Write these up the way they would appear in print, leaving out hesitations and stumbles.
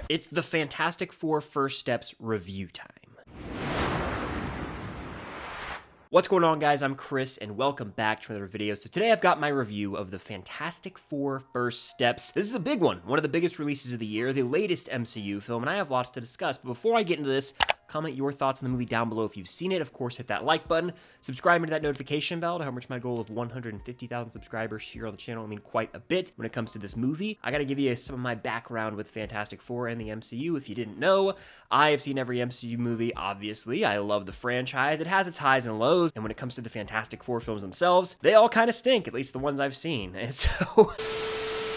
It's the Fantastic Four First Steps review time. What's going on, guys? I'm Chris, and welcome back to another video. So today I've got my review of the Fantastic Four First Steps. This is a big one of the biggest releases of the year, the latest MCU film, and I have lots to discuss. But before I get into this, comment your thoughts on the movie down below if you've seen it. Of course, hit that like button, subscribe to that notification bell to help reach my goal of 150,000 subscribers here on the channel. I mean, quite a bit when it comes to this movie. I gotta give you some of my background with Fantastic Four and the MCU. If you didn't know, I have seen every MCU movie, obviously. I love the franchise. It has its highs and lows, and when it comes to the Fantastic Four films themselves, they all kind of stink, at least the ones I've seen. And so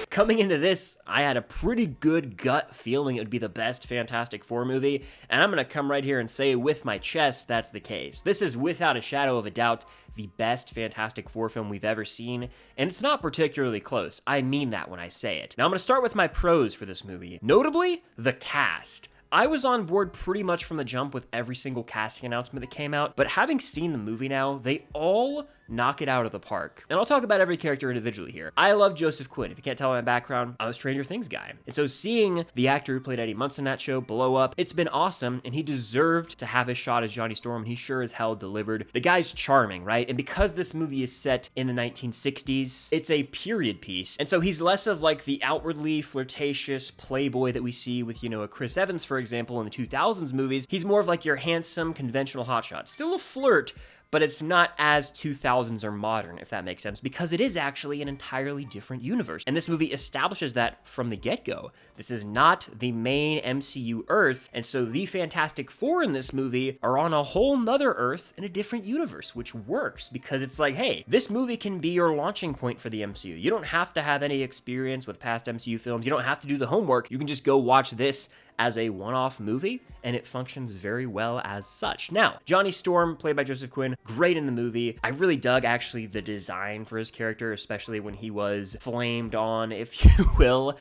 coming into this, I had a pretty good gut feeling it would be the best Fantastic Four movie, and I'm gonna come right here and say with my chest that's the case. This is without a shadow of a doubt the best Fantastic Four film we've ever seen, and it's not particularly close. I mean that when I say it. Now I'm gonna start with my pros for this movie. Notably, the cast. I was on board pretty much from the jump with every single casting announcement that came out, but having seen the movie now, they all knock it out of the park. And I'll talk about every character individually here. I love Joseph Quinn. If you can't tell by my background, I'm a Stranger Things guy. And so seeing the actor who played Eddie Munson in that show blow up, it's been awesome, and he deserved to have his shot as Johnny Storm, and he sure as hell delivered. The guy's charming, right? And because this movie is set in the 1960s, it's a period piece. And so he's less of like the outwardly flirtatious playboy that we see with, a Chris Evans, for example, in the 2000s movies. He's more of like your handsome, conventional hotshot. Still a flirt, but it's not as 2000s or modern, if that makes sense, because it is actually an entirely different universe. And this movie establishes that from the get-go. This is not the main MCU Earth, and so the Fantastic Four in this movie are on a whole nother Earth in a different universe, which works because it's like, hey, this movie can be your launching point for the MCU. You don't have to have any experience with past MCU films. You don't have to do the homework. You can just go watch this as a one-off movie, and it functions very well as such. Now, Johnny Storm, played by Joseph Quinn, great in the movie. I really dug, actually, the design for his character, especially when he was flamed on, if you will.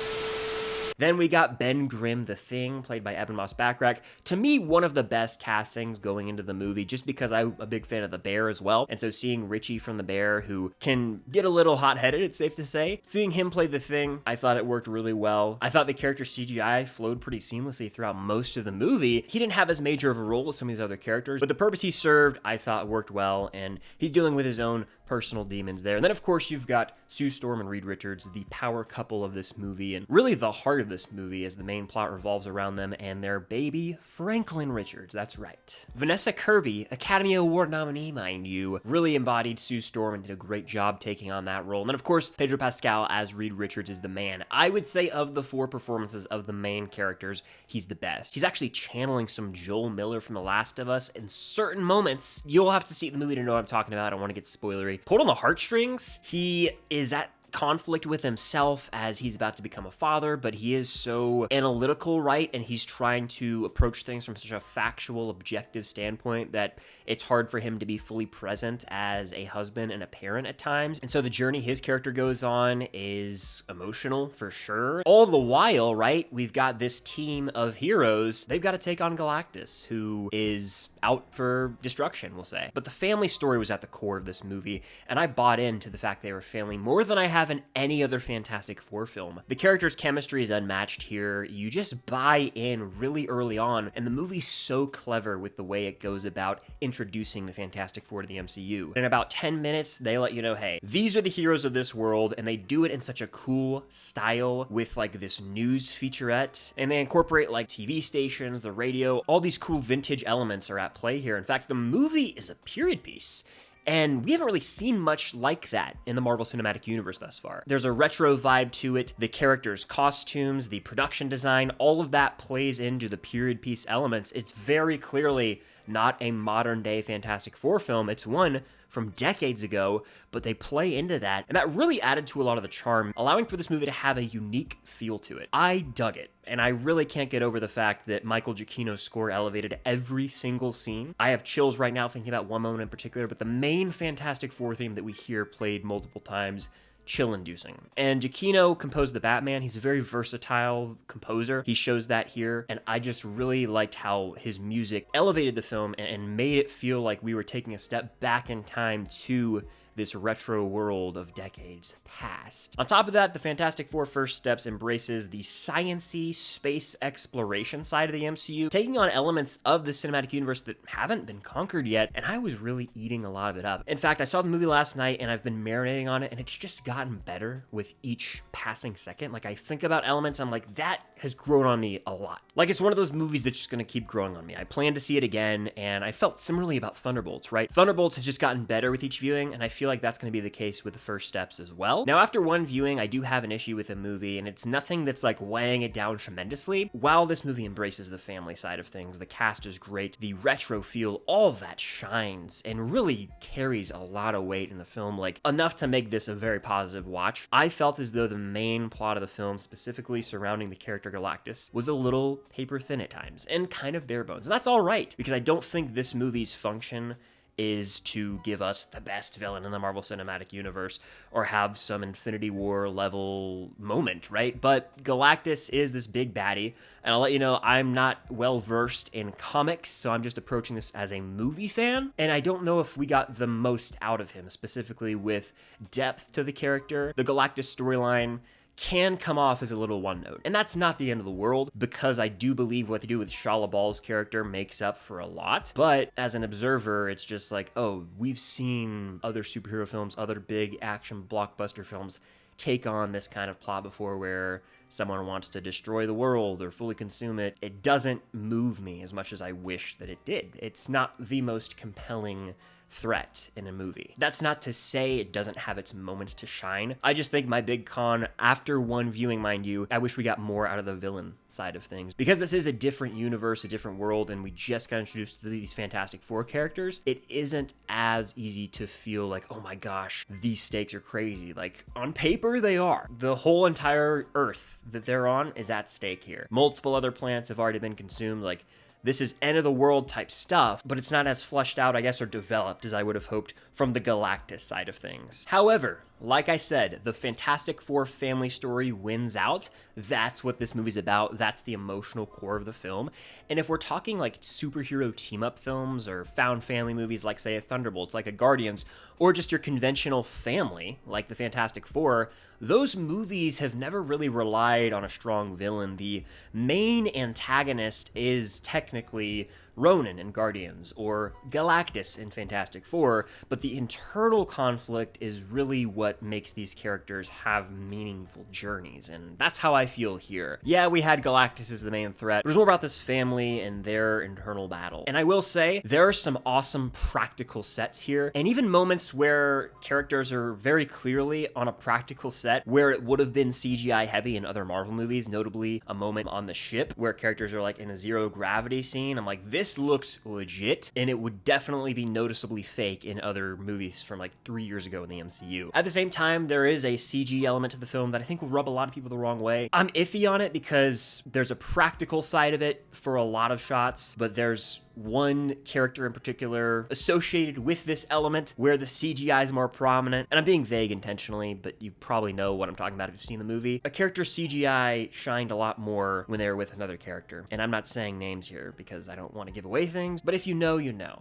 Then we got Ben Grimm, the Thing, played by Ebon Moss-Bachrach. To me, one of the best castings going into the movie, just because I'm a big fan of the Bear as well. And so seeing Richie from the Bear, who can get a little hot-headed, it's safe to say, seeing him play the Thing, I thought it worked really well. I thought the character CGI flowed pretty seamlessly throughout most of the movie. He didn't have as major of a role as some of these other characters, but the purpose he served, I thought worked well, and he's dealing with his own personal demons there. And then, of course, you've got Sue Storm and Reed Richards, the power couple of this movie, and really the heart of this movie as the main plot revolves around them and their baby, Franklin Richards. That's right. Vanessa Kirby, Academy Award nominee, mind you, really embodied Sue Storm and did a great job taking on that role. And then, of course, Pedro Pascal as Reed Richards is the man. I would say of the four performances of the main characters, he's the best. He's actually channeling some Joel Miller from The Last of Us in certain moments. You'll have to see the movie to know what I'm talking about. I don't want to get spoilery. Pulled on the heartstrings. He is at conflict with himself as he's about to become a father, but he is so analytical, right? And he's trying to approach things from such a factual, objective standpoint that it's hard for him to be fully present as a husband and a parent at times. And so the journey his character goes on is emotional for sure. All the while, right, we've got this team of heroes. They've got to take on Galactus, who is out for destruction, we'll say. But the family story was at the core of this movie, and I bought into the fact they were family more than I have in any other Fantastic Four film. The characters' chemistry is unmatched here. You just buy in really early on, and the movie's so clever with the way it goes about introducing the Fantastic Four to the MCU. In about 10 minutes, they let you know, hey, these are the heroes of this world, and they do it in such a cool style with like this news featurette, and they incorporate like TV stations, the radio, all these cool vintage elements are at play here. In fact, the movie is a period piece. And we haven't really seen much like that in the Marvel Cinematic Universe thus far. There's a retro vibe to it. The characters' costumes, the production design, all of that plays into the period piece elements. It's very clearly not a modern day Fantastic Four film. It's one from decades ago, but they play into that, and that really added to a lot of the charm, allowing for this movie to have a unique feel to it. I dug it, and I really can't get over the fact that Michael Giacchino's score elevated every single scene. I have chills right now thinking about one moment in particular, but the main Fantastic Four theme that we hear played multiple times, chill-inducing. And Giacchino composed the Batman. He's a very versatile composer. He shows that here, and I just really liked how his music elevated the film and made it feel like we were taking a step back in time to this retro world of decades past. On top of that, the Fantastic Four First Steps embraces the science-y space exploration side of the MCU, taking on elements of the cinematic universe that haven't been conquered yet, and I was really eating a lot of it up. In fact, I saw the movie last night and I've been marinating on it, and it's just gotten better with each passing second. Like, I think about elements, I'm like, that has grown on me a lot. Like, it's one of those movies that's just gonna keep growing on me. I plan to see it again, and I felt similarly about Thunderbolts, right? Thunderbolts has just gotten better with each viewing, and I feel like that's gonna be the case with the First Steps as well. Now, after one viewing, I do have an issue with the movie, and it's nothing that's like weighing it down tremendously. While this movie embraces the family side of things, the cast is great, the retro feel, all of that shines and really carries a lot of weight in the film, like enough to make this a very positive watch. I felt as though the main plot of the film, specifically surrounding the character Galactus, was a little paper thin at times and kind of bare bones. And that's all right, because I don't think this movie's function is to give us the best villain in the Marvel Cinematic Universe or have some Infinity War level moment, right? But Galactus is this big baddie, and I'll let you know, I'm not well versed in comics, so I'm just approaching this as a movie fan, and I don't know if we got the most out of him, specifically with depth to the character. The Galactus storyline can come off as a little one note. And that's not the end of the world, because I do believe what they do with Shalla-Bal's character makes up for a lot. But as an observer, it's just like, oh, we've seen other superhero films, other big action blockbuster films take on this kind of plot before, where someone wants to destroy the world or fully consume it. It doesn't move me as much as I wish that it did. It's not the most compelling threat in a movie. That's not to say it doesn't have its moments to shine. I just think my big con, after one viewing, mind you, I wish we got more out of the villain side of things. Because this is a different universe, a different world, and we just got introduced to these Fantastic Four characters, it isn't as easy to feel like, oh my gosh, these stakes are crazy. Like, on paper, they are. The whole entire Earth that they're on is at stake here. Multiple other planets have already been consumed. Like, this is end of the world type stuff, but it's not as fleshed out, I guess, or developed as I would have hoped from the Galactus side of things. However, like I said, the Fantastic Four family story wins out. That's what this movie's about. That's the emotional core of the film. And if we're talking like superhero team-up films or found family movies like, say, a Thunderbolts, like a Guardians, or just your conventional family, like the Fantastic Four, those movies have never really relied on a strong villain. The main antagonist is technically Ronan in Guardians or Galactus in Fantastic Four, but the internal conflict is really what makes these characters have meaningful journeys, and that's how I feel here. Yeah, we had Galactus as the main threat, but it was more about this family and their internal battle. And I will say, there are some awesome practical sets here, and even moments where characters are very clearly on a practical set where it would have been CGI heavy in other Marvel movies, notably a moment on the ship where characters are like in a zero gravity scene. I'm like, this looks legit, and it would definitely be noticeably fake in other movies from like 3 years ago in the MCU. At the same time, there is a CG element to the film that I think will rub a lot of people the wrong way. I'm iffy on it because there's a practical side of it for a lot of shots, but there's one character in particular associated with this element where the CGI is more prominent, and I'm being vague intentionally, but you probably know what I'm talking about if you've seen the movie. A character's CGI shined a lot more when they were with another character, and I'm not saying names here because I don't want to give away things, but if you know, you know.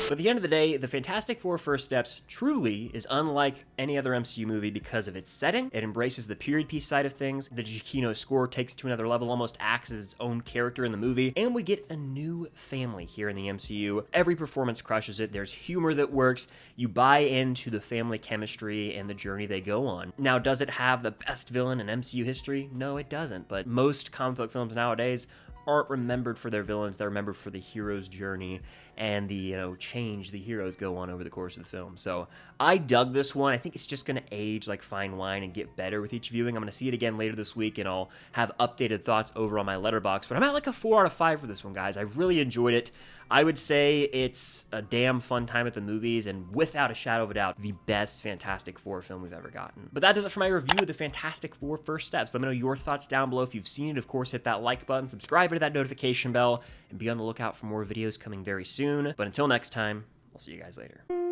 But at the end of the day, the Fantastic Four First Steps truly is unlike any other MCU movie because of its setting. It embraces the period piece side of things. The Giacchino score takes it to another level, almost acts as its own character in the movie. And we get a new family here in the MCU. Every performance crushes it. There's humor that works. You buy into the family chemistry and the journey they go on. Now, does it have the best villain in MCU history? No, it doesn't. But most comic book films nowadays aren't remembered for their villains. They're remembered for the hero's journey and the, change the heroes go on over the course of the film. So I dug this one. I think it's just going to age like fine wine and get better with each viewing. I'm going to see it again later this week, and I'll have updated thoughts over on my Letterboxd. But I'm at like a 4 out of 5 for this one, guys. I really enjoyed it. I would say it's a damn fun time at the movies, and without a shadow of a doubt, the best Fantastic Four film we've ever gotten. But that does it for my review of the Fantastic Four First Steps. Let me know your thoughts down below. If you've seen it, of course, hit that like button, subscribe to that notification bell, and be on the lookout for more videos coming very soon. But until next time, I'll see you guys later.